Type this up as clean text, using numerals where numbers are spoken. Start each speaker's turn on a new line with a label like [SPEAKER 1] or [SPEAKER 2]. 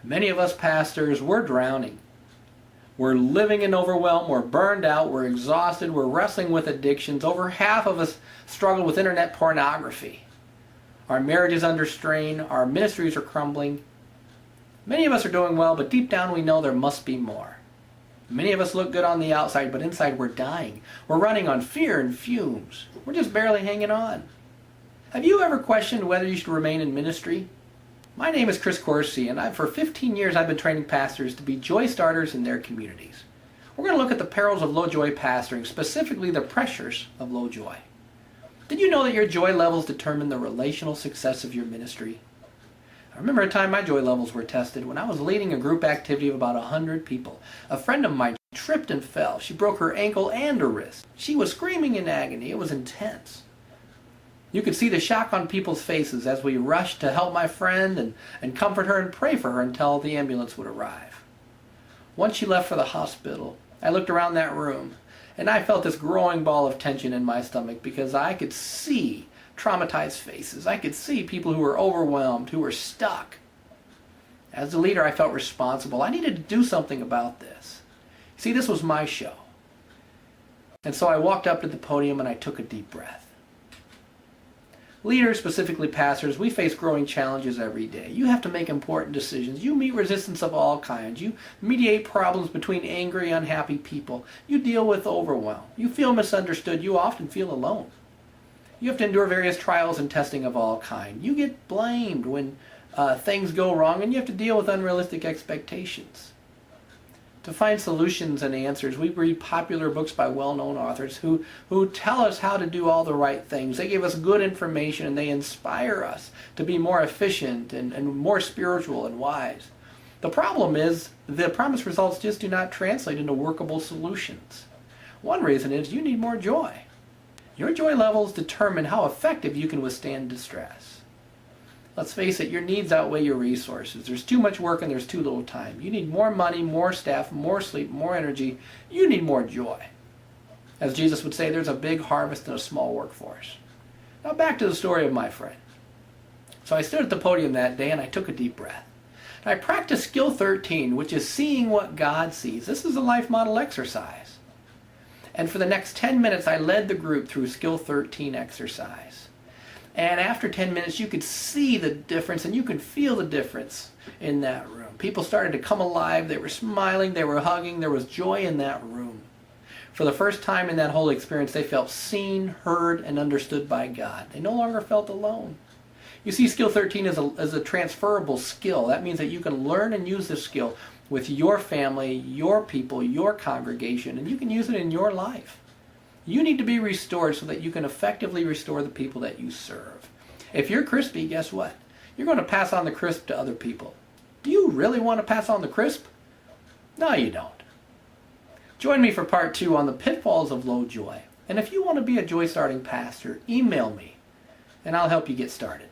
[SPEAKER 1] Many of us pastors, we're drowning. We're living in overwhelm, we're burned out, we're exhausted, we're wrestling with addictions. Over half of us struggle with internet pornography. Our marriage is under strain, our ministries are crumbling. Many of us are doing well, but deep down we know there must be more. Many of us look good on the outside, but inside we're dying. We're running on fear and fumes. We're just barely hanging on. Have you ever questioned whether you should remain in ministry? My name is Coursey, and for 15 years I've been training pastors to be joy starters in their communities. We're going to look at the perils of low joy pastoring, specifically the pressures of low joy. Did you know that your joy levels determine the relational success of your ministry? I remember a time my joy levels were tested when I was leading a group activity of about 100 people. A friend of mine tripped and fell. She broke her ankle and her wrist. She was screaming in agony. It was intense. You could see the shock on people's faces as we rushed to help my friend and comfort her and pray for her until the ambulance would arrive. Once she left for the hospital, I looked around that room and I felt this growing ball of tension in my stomach because I could see traumatized faces. I could see people who were overwhelmed, who were stuck. As a leader, I felt responsible. I needed to do something about this. See, this was my show. And so I walked up to the podium and I took a deep breath. Leaders, specifically pastors, we face growing challenges every day. You have to make important decisions. You meet resistance of all kinds. You mediate problems between angry, unhappy people. You deal with overwhelm. You feel misunderstood. You often feel alone. You have to endure various trials and testing of all kinds. You get blamed when things go wrong, and you have to deal with unrealistic expectations. To find solutions and answers, we read popular books by well-known authors who tell us how to do all the right things. They give us good information and they inspire us to be more efficient and more spiritual and wise. The problem is the promised results just do not translate into workable solutions. One reason is you need more joy. Your joy levels determine how effective you can withstand distress. Let's face it, your needs outweigh your resources. There's too much work and there's too little time. You need more money, more staff, more sleep, more energy. You need more joy. As Jesus would say, there's a big harvest and a small workforce. Now back to the story of my friend. So I stood at the podium that day and I took a deep breath. And I practiced skill 13, which is seeing what God sees. This is a life model exercise. And for the next 10 minutes, I led the group through skill 13 exercise. And after 10 minutes, you could see the difference and you could feel the difference in that room. People started to come alive. They were smiling. They were hugging. There was joy in that room. For the first time in that whole experience, they felt seen, heard, and understood by God. They no longer felt alone. You see, skill 13 is a transferable skill. That means that you can learn and use this skill with your family, your people, your congregation, and you can use it in your life. You need to be restored so that you can effectively restore the people that you serve. If you're crispy, guess what? You're going to pass on the crisp to other people. Do you really want to pass on the crisp? No, you don't. Join me for part 2 on the pitfalls of low joy. And if you want to be a joy-starting pastor, email me and I'll help you get started.